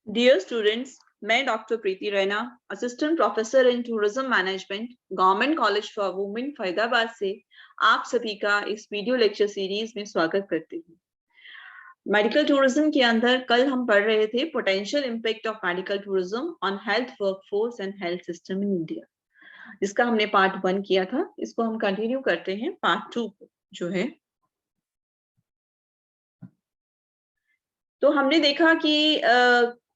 Dear students, मैं doctor Preeti Raina, assistant professor in tourism management, government college for women Faridabad से आप सभी का इस वीडियो लेक्चर सीरीज में स्वागत करती हूँ। मेडिकल टूरिज्म के अंदर कल हम पढ़ रहे थे potential impact of medical tourism on health workforce and health system in India, जिसका हमने पार्ट 1 किया था। इसको हम कंटिन्यू करते हैं पार्ट 2 जो है। तो हमने देखा कि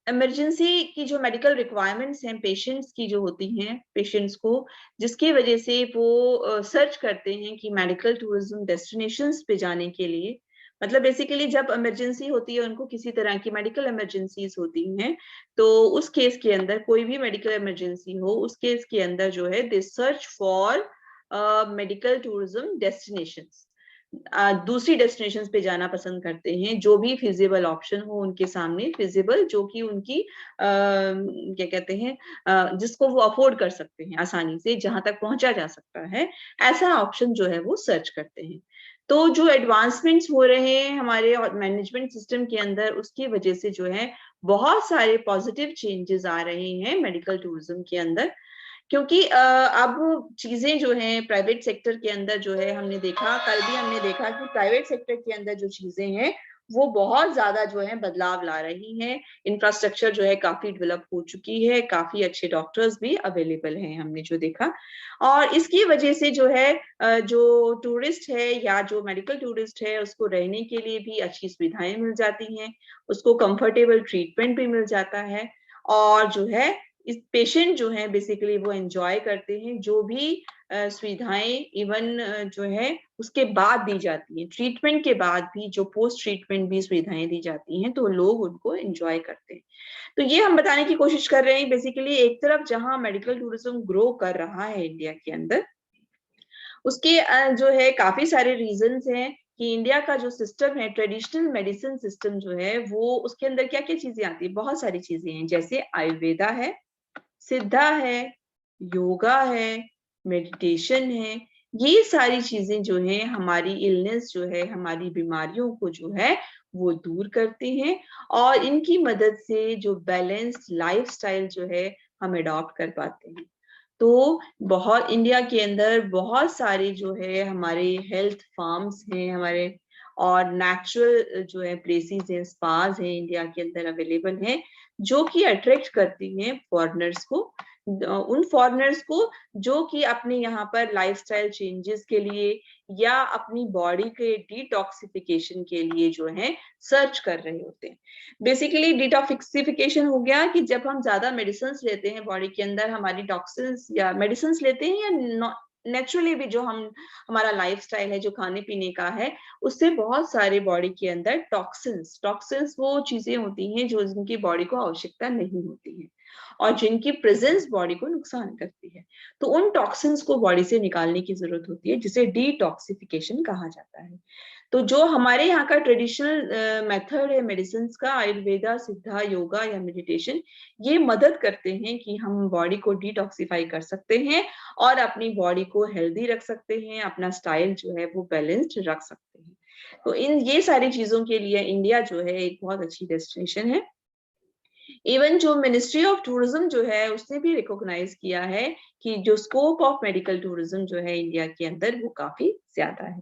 इमरजेंसी की जो मेडिकल रिक्वायरमेंट्स हैं पेशेंट्स की जो होती हैं, पेशेंट्स को जिसकी वजह से वो सर्च करते हैं कि मेडिकल टूरिज्म डेस्टिनेशंस पे जाने के लिए, मतलब बेसिकली जब इमरजेंसी होती है, उनको किसी तरह की मेडिकल इमरजेंसीज होती हैं, तो उस केस के अंदर, कोई भी मेडिकल इमरजेंसी हो, उस केस के अंदर जो है they search for medical tourism destinations, दूसरी डेस्टिनेशन पे जाना पसंद करते हैं, जो भी फिजिबल ऑप्शन हो उनके सामने, फिजिबल जो कि उनकी क्या कहते हैं, जिसको वो अफोर्ड कर सकते हैं, आसानी से जहां तक पहुंचा जा सकता है, ऐसा ऑप्शन जो है वो सर्च करते हैं। तो जो एडवांसमेंट्स हो रहे हैं हमारे मैनेजमेंट सिस्टम के अंदर, उसकी वजह से जो है बहुत सारे पॉजिटिव चेंजेस आ रहे हैं मेडिकल टूरिज्म के अंदर। क्योंकि अब चीजें जो हैं प्राइवेट सेक्टर के अंदर जो है, हमने देखा, कल भी हमने देखा कि प्राइवेट सेक्टर के अंदर जो चीजें हैं वो बहुत ज्यादा जो है बदलाव ला रही हैं। इंफ्रास्ट्रक्चर जो है काफी डेवलप हो चुकी है, काफी अच्छे डॉक्टर्स भी अवेलेबल हैं, हमने जो देखा। और इसकी वजह से जो है जो टूरिस्ट है या जो मेडिकल टूरिस्ट है, उसको रहने के लिए भी अच्छी सुविधाएं मिल जाती हैं, उसको कंफर्टेबल ट्रीटमेंट भी मिल जाता है, और जो है इस पेशेंट जो है बेसिकली वो एंजॉय करते हैं जो भी सुविधाएं इवन जो है उसके बाद दी जाती हैं, ट्रीटमेंट के बाद भी जो पोस्ट ट्रीटमेंट भी सुविधाएं दी जाती हैं, तो लोग उनको एंजॉय करते हैं। तो ये हम बताने की कोशिश कर रहे हैं बेसिकली, एक तरफ जहां मेडिकल टूरिज्म ग्रो कर रहा है इंडिया के अंदर, उसके जो है काफी सारे रीजंस हैं कि इंडिया का जो सिस्टम है, ट्रेडिशनल मेडिसिन सिस्टम जो है, वो उसके अंदर क्या क्या चीजें आती है, बहुत सारी चीजें हैं, जैसे आयुर्वेदा है, सिद्धा है, योगा है, मेडिटेशन है। ये सारी चीजें जो है हमारी इलनेस जो है, हमारी बीमारियों को जो है वो दूर करती हैं, और इनकी मदद से जो बैलेंस्ड लाइफस्टाइल जो है हम अडॉप्ट कर पाते हैं। तो बहुत इंडिया के अंदर बहुत सारे जो है हमारे हेल्थ फार्म्स हैं हमारे, और नेचुरल जो है प्लेसेस हैं, स्पास हैं इंडिया के अंदर अवेलेबल हैं, जो कि अट्रैक्ट करती हैं फॉरेनर्स को, उन फॉरेनर्स को जो कि अपने यहाँ पर लाइफस्टाइल चेंजेस के लिए या अपनी बॉडी के डिटॉक्सिफिकेशन के लिए जो है सर्च कर रहे होते हैं। बेसिकली डिटॉक्सिफिकेशन हो गया कि जब हम ज्यादा मेडिसिन लेते हैं बॉडी के अंदर, हमारी टॉक्सिन्स या मेडिसिन लेते हैं या नेचुरली भी जो हम हमारा लाइफस्टाइल है, जो खाने पीने का है, उससे बहुत सारे बॉडी के अंदर टॉक्सिन्स टॉक्सिन्स वो चीजें होती हैं जो जिनकी बॉडी को आवश्यकता नहीं होती है और जिनकी प्रेजेंस बॉडी को नुकसान करती है। तो उन टॉक्सिन्स को बॉडी से निकालने की जरूरत होती है, जिसे डिटॉक्सिफिकेशन कहा जाता है। तो जो हमारे यहाँ का ट्रेडिशनल मेथड है मेडिसिन का, आयुर्वेदा, सिद्धा, योगा या मेडिटेशन, ये मदद करते हैं कि हम बॉडी को डिटॉक्सिफाई कर सकते हैं और अपनी बॉडी को हेल्दी रख सकते हैं, अपना स्टाइल जो है वो बैलेंस्ड रख सकते हैं। तो इन ये सारी चीजों के लिए इंडिया जो है एक बहुत अच्छी डेस्टिनेशन है। इवन जो मिनिस्ट्री ऑफ टूरिज्म जो है उसने भी रिकॉग्नाइज किया है कि जो स्कोप ऑफ मेडिकल टूरिज्म जो है इंडिया के अंदर वो काफी ज्यादा है,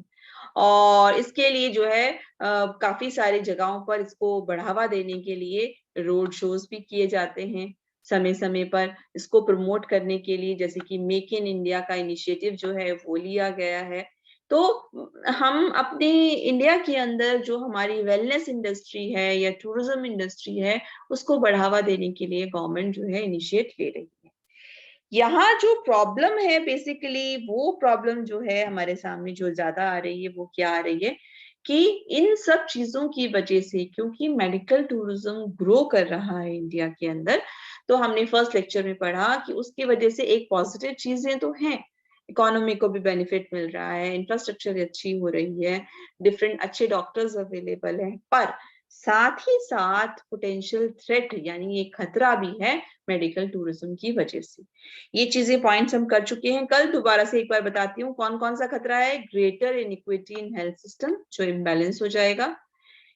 और इसके लिए जो है काफी सारी जगहों पर इसको बढ़ावा देने के लिए रोड शोज भी किए जाते हैं समय समय पर, इसको प्रमोट करने के लिए, जैसे कि मेक इन इंडिया का इनिशिएटिव जो है वो लिया गया है। तो हम अपने इंडिया के अंदर जो हमारी वेलनेस इंडस्ट्री है या टूरिज्म इंडस्ट्री है, उसको बढ़ावा देने के लिए गवर्नमेंट जो है इनिशिएट ले रही है। यहाँ जो प्रॉब्लम है बेसिकली, वो प्रॉब्लम जो है हमारे सामने जो ज्यादा आ रही है, वो क्या आ रही है कि इन सब चीजों की वजह से, क्योंकि मेडिकल टूरिज्म ग्रो कर रहा है इंडिया के अंदर, तो हमने फर्स्ट लेक्चर में पढ़ा कि उसकी वजह से एक पॉजिटिव चीजें तो हैं, इकोनॉमी को भी बेनिफिट मिल रहा है, इंफ्रास्ट्रक्चर अच्छी हो रही है, डिफरेंट अच्छे डॉक्टर्स अवेलेबल हैं, पर साथ ही साथ पोटेंशियल थ्रेट यानी ये खतरा भी है मेडिकल टूरिज्म की वजह से। ये चीजें पॉइंट्स हम कर चुके हैं कल, दोबारा से एक बार बताती हूँ कौन कौन सा खतरा है। Greater iniquity in health system, जो इम्बैलेंस हो जाएगा।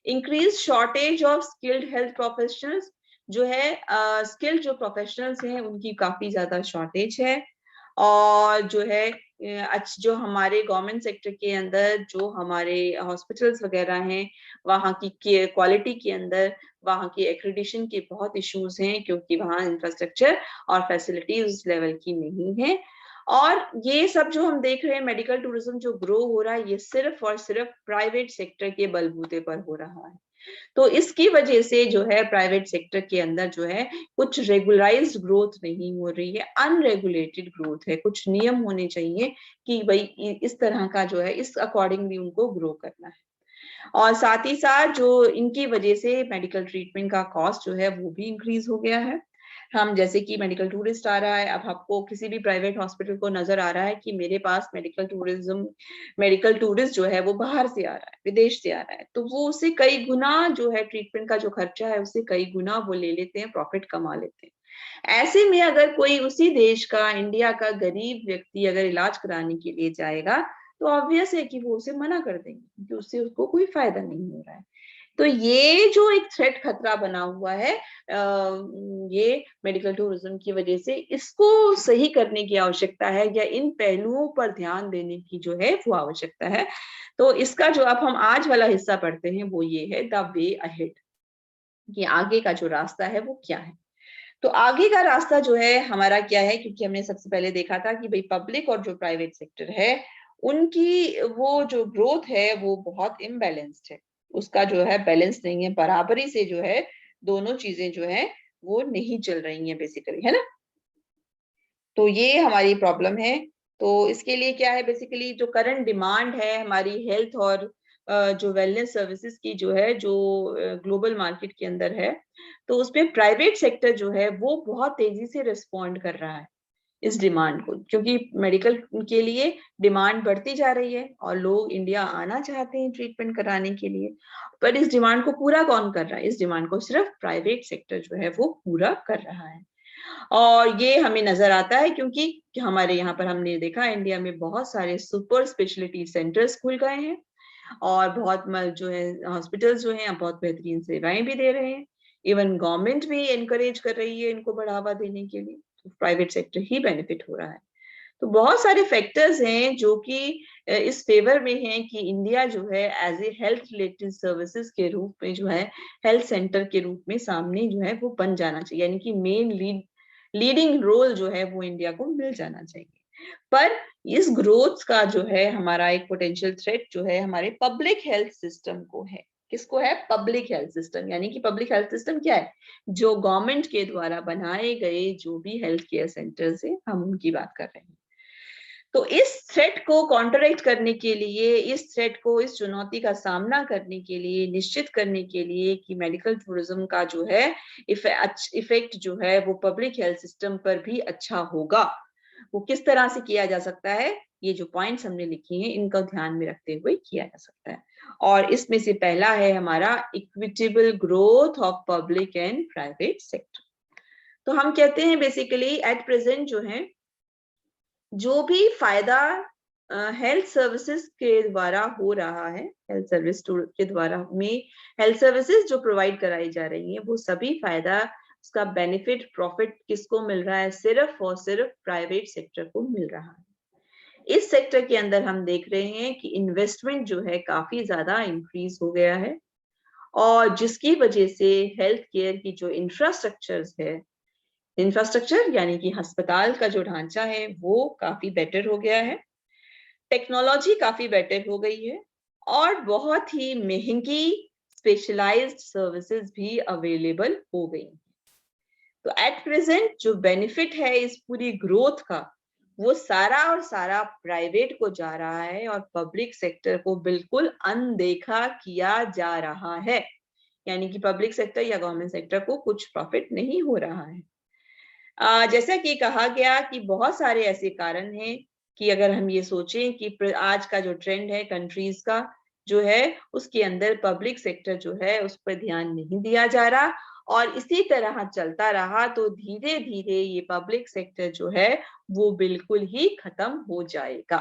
Increase shortage of skilled health professionals, जो है स्किल्ड जो प्रोफेशनल्स हैं उनकी काफी ज्यादा शॉर्टेज है। और जो है जो हमारे गवर्नमेंट सेक्टर के अंदर जो हमारे हॉस्पिटल्स वगैरह हैं, वहाँ की क्वालिटी के अंदर वहाँ की एक्रेडिशन के बहुत इश्यूज हैं, क्योंकि वहाँ इंफ्रास्ट्रक्चर और फैसिलिटी उस लेवल की नहीं है। और ये सब जो हम देख रहे हैं मेडिकल टूरिज्म जो ग्रो हो रहा है, ये सिर्फ और सिर्फ प्राइवेट सेक्टर के बलबूते पर हो रहा है। तो इसकी वजह से जो है प्राइवेट सेक्टर के अंदर जो है कुछ रेगुलराइज्ड ग्रोथ नहीं हो रही है, अनरेगुलेटेड ग्रोथ है। कुछ नियम होने चाहिए कि भाई इस तरह का जो है इस अकॉर्डिंगली उनको ग्रो करना है। और साथ ही साथ जो इनकी वजह से मेडिकल ट्रीटमेंट का कॉस्ट जो है वो भी इंक्रीज हो गया है। हम जैसे कि मेडिकल टूरिस्ट आ रहा है, अब आपको किसी भी प्राइवेट हॉस्पिटल को नजर आ रहा है कि मेरे पास मेडिकल टूरिस्ट जो है वो बाहर से आ रहा है, विदेश से आ रहा है, तो वो उससे कई गुना जो है ट्रीटमेंट का जो खर्चा है उससे कई गुना वो ले लेते हैं, प्रॉफिट कमा लेते हैं। ऐसे में अगर कोई उसी देश का, इंडिया का गरीब व्यक्ति अगर इलाज कराने के लिए जाएगा तो ऑब्वियस है कि वो उसे मना कर देंगे, क्योंकि उससे उसको कोई फायदा नहीं हो रहा है। तो ये जो एक थ्रेट खतरा बना हुआ है ये मेडिकल टूरिज्म की वजह से, इसको सही करने की आवश्यकता है, या इन पहलुओं पर ध्यान देने की जो है वो आवश्यकता है। तो इसका जो अब हम आज वाला हिस्सा पढ़ते हैं वो ये है द वे अहेड, कि आगे का जो रास्ता है वो क्या है। तो आगे का रास्ता जो है हमारा क्या है, क्योंकि हमने सबसे पहले देखा था कि भाई पब्लिक और जो प्राइवेट सेक्टर है उनकी वो जो ग्रोथ है वो बहुत इम्बैलेंस्ड है, उसका जो है बैलेंस नहीं है, बराबरी से जो है दोनों चीजें जो है वो नहीं चल रही हैं बेसिकली, है ना। तो ये हमारी प्रॉब्लम है। तो इसके लिए क्या है, बेसिकली जो करंट डिमांड है हमारी हेल्थ और जो वेलनेस सर्विसेज की जो है, जो ग्लोबल मार्केट के अंदर है, तो उसमें प्राइवेट सेक्टर जो है वो बहुत तेजी से रिस्पॉन्ड कर रहा है इस डिमांड को, क्योंकि मेडिकल के लिए डिमांड बढ़ती जा रही है और लोग इंडिया आना चाहते हैं ट्रीटमेंट कराने के लिए। पर इस डिमांड को पूरा कौन कर रहा है, इस डिमांड को सिर्फ प्राइवेट सेक्टर जो है वो पूरा कर रहा है। और ये हमें नजर आता है क्योंकि हमारे यहाँ पर हमने देखा इंडिया में बहुत सारे सुपर स्पेशलिटी सेंटर्स खुल गए हैं, और बहुत जो है हॉस्पिटल्स जो हैं बहुत बेहतरीन सेवाएं भी दे रहे हैं। इवन गवर्नमेंट भी एनकरेज कर रही है इनको बढ़ावा देने के लिए, तो प्राइवेट सेक्टर ही बेनिफिट हो रहा है। तो बहुत सारे फैक्टर्स हैं जो कि इस फेवर में हैं कि इंडिया जो है as a health related services के रूप में जो है हेल्थ सेंटर के रूप में सामने जो है वो बन जाना चाहिए, यानी कि मेन लीडिंग रोल जो है वो इंडिया को मिल जाना चाहिए। पर इस ग्रोथ का जो है हमारा एक पोटेंशियल थ्रेट जो है हमारे पब्लिक हेल्थ सिस्टम को है। किसको है, पब्लिक हेल्थ सिस्टम, यानी कि पब्लिक हेल्थ सिस्टम क्या है, जो गवर्नमेंट के द्वारा बनाए गए जो भी हेल्थ केयर सेंटर्स है हम उनकी बात कर रहे हैं। तो इस थ्रेट को कॉन्टरैक्ट करने के लिए, इस थ्रेट को, इस चुनौती का सामना करने के लिए, निश्चित करने के लिए कि मेडिकल टूरिज्म का जो है इफेक्ट जो है वो पब्लिक हेल्थ सिस्टम पर भी अच्छा होगा, वो किस तरह से किया जा सकता है, ये जो पॉइंट्स हमने लिखी हैं इनको ध्यान में रखते हुए किया जा सकता है। और इसमें से पहला है हमारा equitable growth of public and private sector. तो हम कहते हैं बेसिकली एट प्रेजेंट जो है जो भी फायदा हेल्थ सर्विसेज के द्वारा हो रहा है, हेल्थ सर्विस के द्वारा में हेल्थ सर्विसेज जो प्रोवाइड कराई जा रही है वो सभी फायदा, उसका बेनिफिट, प्रॉफिट किसको मिल रहा है, सिर्फ और सिर्फ प्राइवेट सेक्टर को मिल रहा है। इस सेक्टर के अंदर हम देख रहे हैं कि इन्वेस्टमेंट जो है काफी ज्यादा इंक्रीज हो गया है, और जिसकी वजह से हेल्थ केयर की जो इंफ्रास्ट्रक्चर यानी कि अस्पताल का जो ढांचा है वो काफी बेटर हो गया है, टेक्नोलॉजी काफी बेटर हो गई है, और बहुत ही महंगी स्पेशलाइज्ड सर्विसेज भी अवेलेबल हो गई। तो एट प्रेजेंट जो बेनिफिट है इस पूरी ग्रोथ का वो सारा और सारा प्राइवेट को जा रहा है, और पब्लिक सेक्टर को बिल्कुल अनदेखा किया जा रहा है, यानी कि पब्लिक सेक्टर या गवर्नमेंट सेक्टर को कुछ प्रॉफिट नहीं हो रहा है। जैसा कि कहा गया कि बहुत सारे ऐसे कारण हैं कि अगर हम ये सोचें कि आज का जो ट्रेंड है कंट्रीज का जो है उसके अंदर पब्लिक सेक्टर जो है उस पर ध्यान नहीं दिया जा रहा, और इसी तरह चलता रहा तो धीरे धीरे ये पब्लिक सेक्टर जो है वो बिल्कुल ही खत्म हो जाएगा।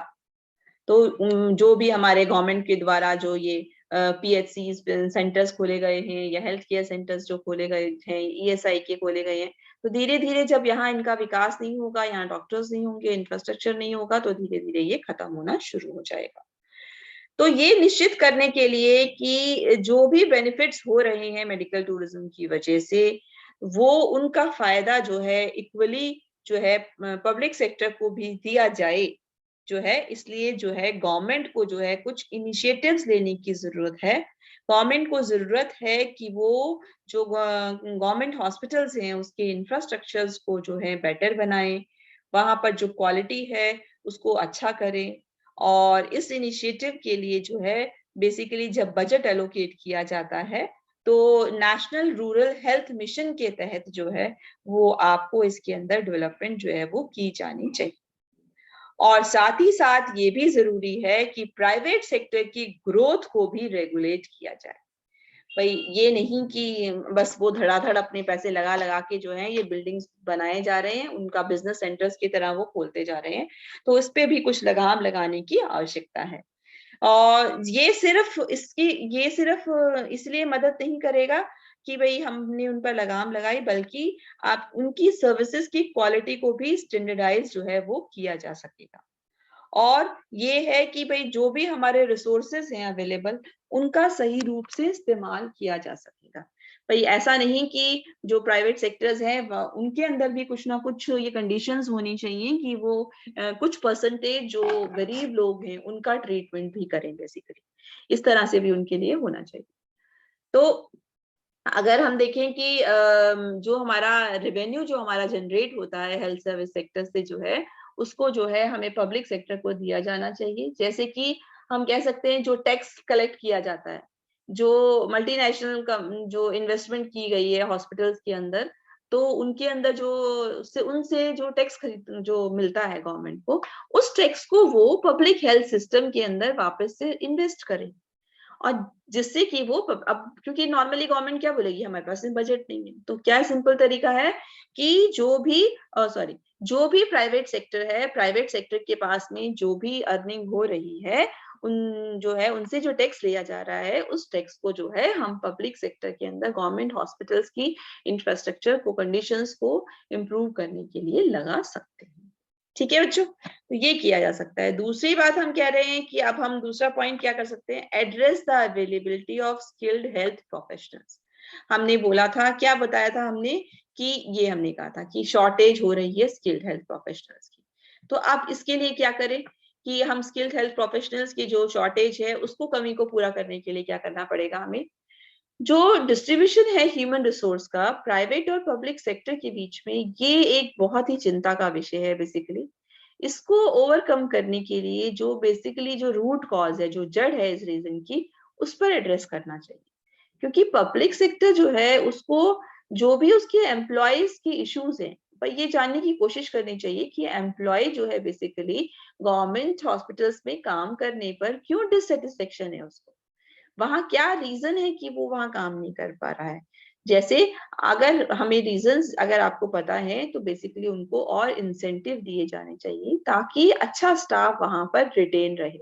तो जो भी हमारे गवर्नमेंट के द्वारा जो ये PHCs सेंटर्स खोले गए हैं या हेल्थ केयर सेंटर्स जो खोले गए हैं, ESI के खोले गए हैं, तो धीरे धीरे जब यहाँ इनका विकास नहीं होगा, यहाँ डॉक्टर्स नहीं होंगे, इंफ्रास्ट्रक्चर नहीं होगा, तो धीरे धीरे ये खत्म होना शुरू हो जाएगा। तो ये निश्चित करने के लिए कि जो भी बेनिफिट्स हो रहे हैं मेडिकल टूरिज्म की वजह से, वो उनका फायदा जो है इक्वली जो है पब्लिक सेक्टर को भी दिया जाए जो है, इसलिए जो है गवर्नमेंट को जो है कुछ इनिशिएटिव्स लेने की जरूरत है। गवर्नमेंट को जरूरत है कि वो जो गवर्नमेंट हॉस्पिटल्स हैं उसके इंफ्रास्ट्रक्चर्स को जो है बेटर बनाए, वहां पर जो क्वालिटी है उसको अच्छा करें। और इस इनिशिएटिव के लिए जो है बेसिकली जब बजट एलोकेट किया जाता है तो नेशनल रूरल हेल्थ मिशन के तहत जो है वो आपको इसके अंदर डेवलपमेंट जो है वो की जानी चाहिए। और साथ ही साथ ये भी जरूरी है कि प्राइवेट सेक्टर की ग्रोथ को भी रेगुलेट किया जाए। भाई ये नहीं कि बस वो धड़ाधड़ अपने पैसे लगा लगा के जो है ये बिल्डिंग्स बनाए जा रहे हैं, उनका बिजनेस सेंटर्स की तरह वो खोलते जा रहे हैं, तो इस पे भी कुछ लगाम लगाने की आवश्यकता है। और ये सिर्फ इसलिए मदद नहीं करेगा कि भाई हमने उन पर लगाम लगाई, बल्कि आप उनकी सर्विसेज की क्वालिटी को भी स्टैंडर्डाइज जो है वो किया जा सकेगा। और ये है कि भाई जो भी हमारे रिसोर्सेज हैं अवेलेबल, उनका सही रूप से इस्तेमाल किया जा सकेगा। भाई ऐसा नहीं कि जो प्राइवेट सेक्टर्स हैं उनके अंदर भी कुछ ना कुछ ये कंडीशंस होनी चाहिए कि वो कुछ परसेंटेज जो गरीब लोग हैं उनका ट्रीटमेंट भी करें बेसिकली, इस तरह से भी उनके लिए होना चाहिए। तो अगर हम देखें कि जो हमारा रेवेन्यू जो हमारा जनरेट होता है हेल्थ सर्विस सेक्टर से जो है, उसको जो है हमें पब्लिक सेक्टर को दिया जाना चाहिए। जैसे कि हम कह सकते हैं जो टैक्स कलेक्ट किया जाता है, जो मल्टीनेशनल जो इन्वेस्टमेंट की गई है हॉस्पिटल्स के अंदर, तो उनके अंदर जो उनसे जो टैक्स खरीद जो मिलता है गवर्नमेंट को, उस टैक्स को वो पब्लिक हेल्थ सिस्टम के अंदर वापस से इन्वेस्ट करें। और जिससे कि वो अब क्योंकि नॉर्मली गवर्नमेंट क्या बोलेगी, हमारे पास में बजट नहीं है, तो क्या सिंपल तरीका है कि जो भी प्राइवेट सेक्टर है, प्राइवेट सेक्टर के पास में जो भी अर्निंग हो रही है, उन जो है उनसे जो टैक्स लिया जा रहा है, उस टैक्स को जो है हम पब्लिक सेक्टर के अंदर गवर्नमेंट हॉस्पिटल्स की इंफ्रास्ट्रक्चर को, कंडीशंस को इम्प्रूव करने के लिए लगा सकते हैं। ठीक है बच्चों, तो ये किया जा सकता है। दूसरी बात हम कह रहे हैं कि अब हम दूसरा पॉइंट क्या कर सकते हैं, address the availability of skilled health professionals. हमने बोला था, क्या बताया था हमने कि ये हमने कहा था कि शॉर्टेज हो रही है स्किल्ड हेल्थ प्रोफेशनल्स की। तो अब इसके लिए क्या करें कि हम स्किल्ड हेल्थ प्रोफेशनल्स की जो शॉर्टेज है उसको, कमी को पूरा करने के लिए क्या करना पड़ेगा हमें, जो डिस्ट्रीब्यूशन है ह्यूमन रिसोर्स का प्राइवेट और पब्लिक सेक्टर के बीच में, ये एक बहुत ही चिंता का विषय है बेसिकली। इसको ओवरकम करने के लिए जो बेसिकली जो रूट कॉज है, जो जड़ है इस रीजन की, उस पर एड्रेस करना चाहिए। क्योंकि पब्लिक सेक्टर जो है उसको जो भी उसके एम्प्लॉयज के इश्यूज हैं, पर ये जानने की कोशिश करनी चाहिए कि एम्प्लॉय जो है बेसिकली गवर्नमेंट हॉस्पिटल्स में काम करने पर क्यों डिससेटिस्फेक्शन है उसको, वहां क्या रीजन है कि वो वहां काम नहीं कर पा रहा है। जैसे अगर हमें रीजंस अगर आपको पता है तो बेसिकली उनको और इंसेंटिव दिए जाने चाहिए ताकि अच्छा स्टाफ वहां पर रिटेन रहे।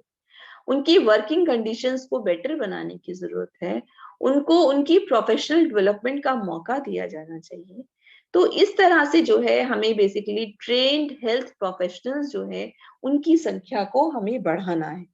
उनकी वर्किंग कंडीशंस को बेटर बनाने की जरूरत है, उनको उनकी प्रोफेशनल डेवलपमेंट का मौका दिया जाना चाहिए। तो इस तरह से जो है हमें बेसिकली ट्रेन्ड हेल्थ प्रोफेशनल्स जो है उनकी संख्या को हमें बढ़ाना है,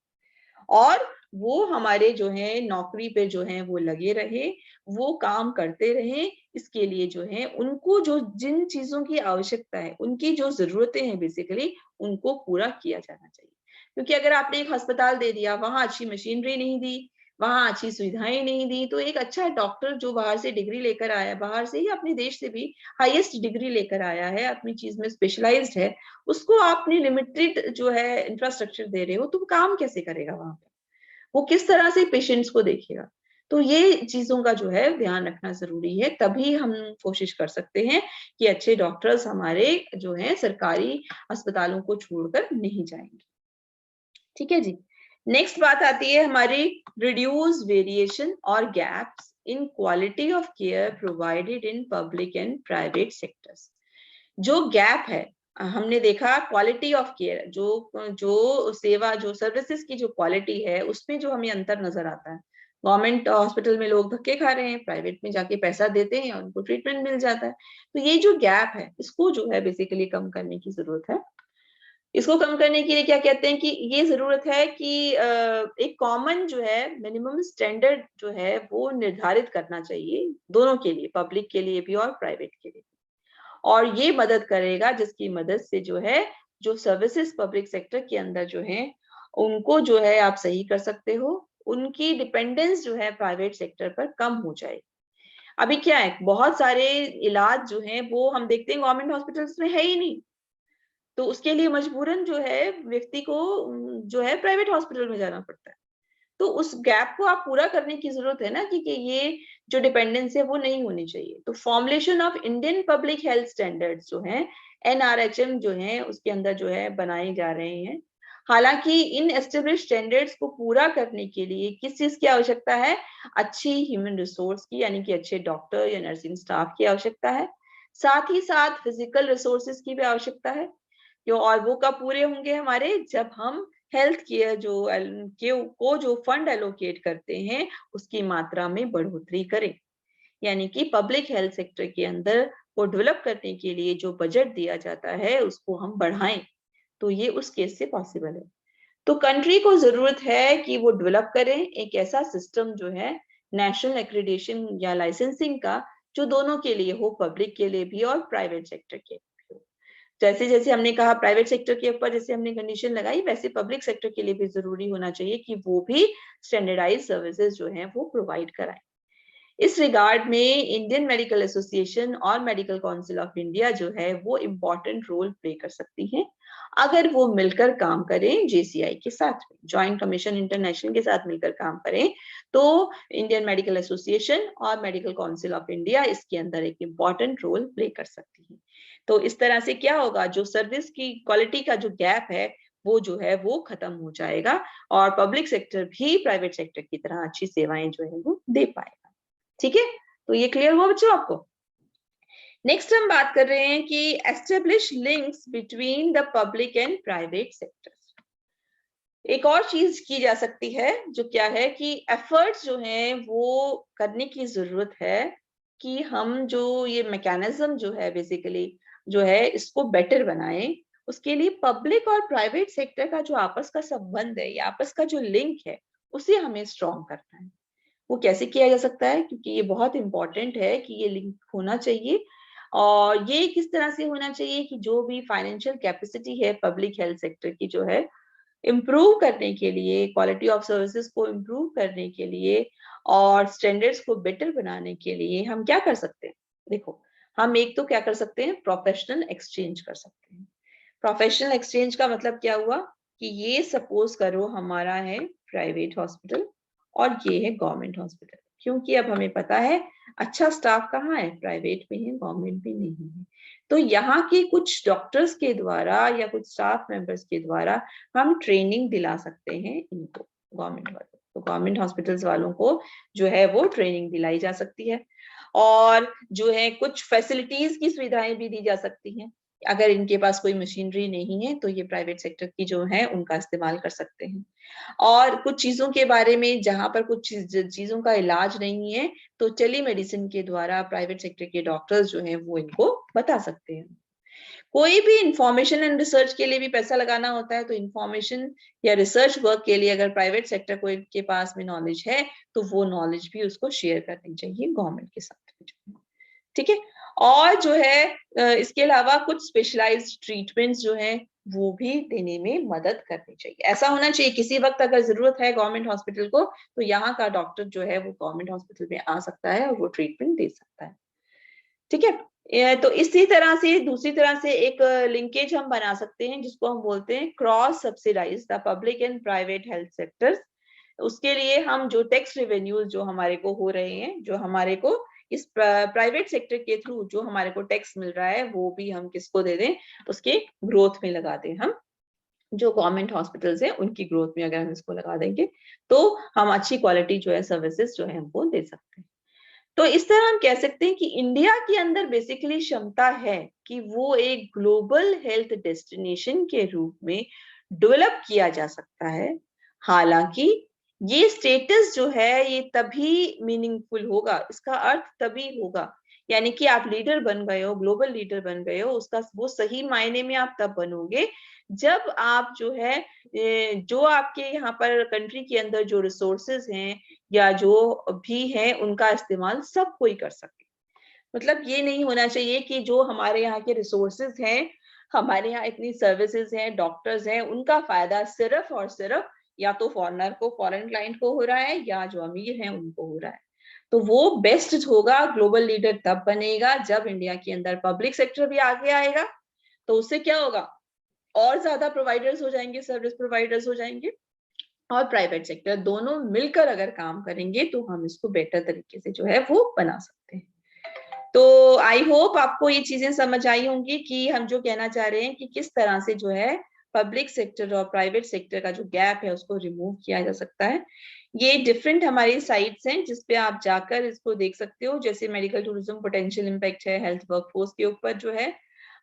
और वो हमारे जो है नौकरी पे जो है वो लगे रहे, वो काम करते रहे। इसके लिए जो है उनको जो जिन चीजों की आवश्यकता है, उनकी जो जरूरतें हैं बेसिकली, उनको पूरा किया जाना चाहिए। क्योंकि अगर आपने एक अस्पताल दे दिया, वहां अच्छी मशीनरी नहीं दी, वहां अच्छी सुविधाएं नहीं दी, तो एक अच्छा डॉक्टर जो बाहर से डिग्री लेकर आया, बाहर से ही अपने देश से भी हाईएस्ट डिग्री लेकर आया है, अपनी चीज में स्पेशलाइज्ड है, उसको आपने लिमिटेड जो है इंफ्रास्ट्रक्चर दे रहे हो, तो वो काम कैसे करेगा वहां पर, वो किस तरह से पेशेंट्स को देखेगा। तो ये चीजों का जो है ध्यान रखना जरूरी है, तभी हम कोशिश कर सकते हैं कि अच्छे डॉक्टर्स हमारे जो है सरकारी अस्पतालों को छोड़कर नहीं जाएंगे। ठीक है जी। नेक्स्ट बात आती है हमारी, रिड्यूस वेरिएशन और gaps in quality of care provided in public and private sectors. जो गैप है, हमने देखा क्वालिटी ऑफ केयर, जो जो सेवा, जो सर्विसेज की जो क्वालिटी है, उसमें जो हमें अंतर नजर आता है, गवर्नमेंट हॉस्पिटल में लोग धक्के खा रहे हैं, प्राइवेट में जाके पैसा देते हैं और उनको ट्रीटमेंट मिल जाता है। तो ये जो गैप है इसको जो है बेसिकली कम करने की जरूरत है। इसको कम करने के लिए क्या कहते हैं कि ये जरूरत है कि एक कॉमन जो है मिनिमम स्टैंडर्ड जो है वो निर्धारित करना चाहिए दोनों के लिए, पब्लिक के लिए भी और प्राइवेट के लिए। और ये मदद करेगा जिसकी मदद से जो है जो सर्विसेज पब्लिक सेक्टर के अंदर जो है उनको जो है आप सही कर सकते हो, उनकी डिपेंडेंस जो है प्राइवेट सेक्टर पर कम हो जाए। अभी क्या है, बहुत सारे इलाज जो है वो हम देखते हैं गवर्नमेंट हॉस्पिटल्स में है ही नहीं, तो उसके लिए मजबूरन जो है व्यक्ति को जो है प्राइवेट हॉस्पिटल में जाना पड़ता है। तो उस गैप को आप पूरा करने की जरूरत है ना, कि ये जो डिपेंडेंस है वो नहीं होनी चाहिए। तो formulation of Indian public health standards जो है NRHM जो है उसके अंदर जो है बनाए जा रहे हैं। हालांकि इन एस्टेब्लिश स्टैंडर्ड्स को पूरा करने के लिए किस चीज की आवश्यकता है, अच्छी ह्यूमन रिसोर्स की, यानी कि अच्छे डॉक्टर या नर्सिंग स्टाफ की आवश्यकता है। साथ ही साथ फिजिकल रिसोर्सेज की भी आवश्यकता है, क्यों, और वो कब पूरे होंगे हमारे, जब हम हेल्थ केयर को जो फंड एलोकेट करते हैं उसकी मात्रा में बढ़ोतरी करें। यानी कि पब्लिक हेल्थ सेक्टर के अंदर को डेवलप करने के लिए जो बजट दिया जाता है उसको हम बढ़ाएं, तो ये उस केस से पॉसिबल है। तो कंट्री को जरूरत है कि वो डेवलप करें एक ऐसा सिस्टम जो है नेशनल एक्रीडेशन या लाइसेंसिंग का, जो दोनों के लिए हो, पब्लिक के लिए भी और प्राइवेट सेक्टर के लिए। जैसे जैसे हमने कहा प्राइवेट सेक्टर के ऊपर जैसे हमने कंडीशन लगाई, वैसे पब्लिक सेक्टर के लिए भी जरूरी होना चाहिए कि वो भी स्टैंडर्डाइज सर्विसेज जो है वो प्रोवाइड कराएं। इस रिगार्ड में इंडियन मेडिकल एसोसिएशन और मेडिकल काउंसिल ऑफ इंडिया जो है वो इम्पोर्टेंट रोल प्ले कर सकती हैं अगर वो मिलकर काम करें, JCI के साथ में, जॉइंट कमीशन इंटरनेशनल के साथ मिलकर काम करें, तो इंडियन मेडिकल एसोसिएशन और मेडिकल काउंसिल ऑफ इंडिया इसके अंदर एक इम्पोर्टेंट रोल प्ले कर सकती है। तो इस तरह से क्या होगा, जो सर्विस की क्वालिटी का जो गैप है वो जो है वो खत्म हो जाएगा और पब्लिक सेक्टर भी प्राइवेट सेक्टर की तरह अच्छी सेवाएं जो है वो दे पाएगा। ठीक है, तो ये क्लियर हुआ बच्चों आपको। नेक्स्ट हम बात कर रहे हैं कि establish links between the public and private sectors. एक और चीज की जा सकती है जो क्या है कि एफर्ट्स जो हैं वो करने की जरूरत है कि हम जो ये मैकेनिज्म जो है बेसिकली जो है इसको बेटर बनाएं। उसके लिए पब्लिक और प्राइवेट सेक्टर का जो आपस का संबंध है या आपस का जो लिंक है उसे हमें स्ट्रॉन्ग करना है। वो कैसे किया जा सकता है, क्योंकि ये बहुत इंपॉर्टेंट है कि ये लिंक होना चाहिए। और ये किस तरह से होना चाहिए कि जो भी फाइनेंशियल कैपेसिटी है पब्लिक हेल्थ सेक्टर की जो है इम्प्रूव करने के लिए, क्वालिटी ऑफ सर्विसेज को इम्प्रूव करने के लिए और स्टैंडर्ड्स को बेटर बनाने के लिए हम क्या कर सकते हैं। देखो, हम एक तो क्या कर सकते हैं, प्रोफेशनल एक्सचेंज कर सकते हैं। प्रोफेशनल एक्सचेंज का मतलब क्या हुआ कि ये सपोज करो हमारा है प्राइवेट हॉस्पिटल और ये है गवर्नमेंट हॉस्पिटल, क्योंकि अब हमें पता है अच्छा स्टाफ कहाँ है, प्राइवेट में है, गवर्नमेंट में नहीं है। तो यहाँ के कुछ डॉक्टर्स के द्वारा या कुछ स्टाफ मेंबर्स के द्वारा हम ट्रेनिंग दिला सकते हैं इनको, गवर्नमेंट वालों, तो गवर्नमेंट हॉस्पिटल्स वालों को जो है वो ट्रेनिंग दिलाई जा सकती है। और जो है कुछ फैसिलिटीज की सुविधाएं भी दी जा सकती हैं। अगर इनके पास कोई मशीनरी नहीं है तो ये प्राइवेट सेक्टर की जो है उनका इस्तेमाल कर सकते हैं। और कुछ चीजों के बारे में, जहां पर कुछ चीजों का इलाज नहीं है तो टेली मेडिसिन के द्वारा प्राइवेट सेक्टर के डॉक्टर्स जो हैं वो इनको बता सकते हैं। कोई भी इंफॉर्मेशन एंड रिसर्च के लिए भी पैसा लगाना होता है, तो इंफॉर्मेशन या रिसर्च वर्क के लिए अगर प्राइवेट सेक्टर को के पास में नॉलेज है तो वो नॉलेज भी उसको शेयर करनी चाहिए गवर्नमेंट के साथ। ठीक है, और जो है इसके अलावा कुछ स्पेशलाइज्ड ट्रीटमेंट्स जो है वो भी देने में मदद करनी चाहिए। ऐसा होना चाहिए किसी वक्त अगर जरूरत है गवर्नमेंट हॉस्पिटल को तो यहाँ का डॉक्टर जो है वो गवर्नमेंट हॉस्पिटल में आ सकता है और वो ट्रीटमेंट दे सकता है। ठीक है, तो इसी तरह से दूसरी तरह से एक लिंकेज हम बना सकते हैं जिसको हम बोलते हैं cross subsidise the public and private health sectors. उसके लिए हम जो टैक्स रेवेन्यूज जो हमारे को हो रहे हैं, जो हमारे को इस प्राइवेट सेक्टर के थ्रू जो हमारे को टैक्स मिल रहा है वो भी हम किसको दे दें, उसके ग्रोथ में लगा दें। हम जो गवर्नमेंट हॉस्पिटल्स हैं उनकी ग्रोथ में अगर हम इसको लगा देंगे तो हम अच्छी क्वालिटी जो है सर्विसेज जो है हमको दे सकते हैं। तो इस तरह हम कह सकते हैं कि इंडिया के अंदर बेसिकली क्षमता है कि वो एक ग्लोबल हेल्थ डेस्टिनेशन के रूप में डेवलप किया जा सकता है। हालांकि ये स्टेटस जो है ये तभी मीनिंगफुल होगा, इसका अर्थ तभी होगा, यानी कि आप लीडर बन गए हो, ग्लोबल लीडर बन गए हो, उसका वो सही मायने में आप तब बनोगे जब आप जो है जो आपके यहाँ पर कंट्री के अंदर जो रिसोर्सेज हैं या जो भी है उनका इस्तेमाल सब कोई कर सके। मतलब ये नहीं होना चाहिए कि जो हमारे यहाँ के रिसोर्सेज हैं, हमारे यहाँ इतनी सर्विसेज हैं, डॉक्टर्स हैं, उनका फायदा सिर्फ और सिर्फ या तो फॉरेनर को, फॉरेन क्लाइंट को हो रहा है या जो अमीर हैं उनको हो रहा है। तो वो बेस्ट होगा, ग्लोबल लीडर तब बनेगा जब इंडिया के अंदर पब्लिक सेक्टर भी आगे आएगा। तो उससे क्या होगा, और ज्यादा प्रोवाइडर्स हो जाएंगे, सर्विस प्रोवाइडर्स हो जाएंगे, और प्राइवेट सेक्टर दोनों मिलकर अगर काम करेंगे तो हम इसको बेटर तरीके से जो है वो बना सकते हैं। तो आई होप आपको ये चीजें समझ आई होंगी कि हम जो कहना चाह रहे हैं कि किस तरह से जो है पब्लिक सेक्टर और प्राइवेट सेक्टर का जो गैप है उसको रिमूव किया जा सकता है। ये डिफरेंट हमारी साइट्स हैं जिसपे आप जाकर इसको देख सकते हो, जैसे मेडिकल टूरिज्म पोटेंशियल इम्पैक्ट है, हेल्थ वर्कफोर्स के ऊपर जो है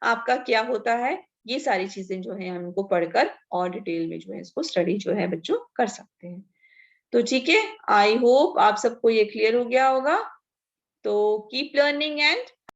आपका क्या होता है, ये सारी चीजें जो है हम इनको पढ़कर और डिटेल में जो है इसको स्टडी जो है बच्चों कर सकते हैं। तो ठीक है, आई होप आप सबको ये क्लियर हो गया होगा। तो कीप लर्निंग एंड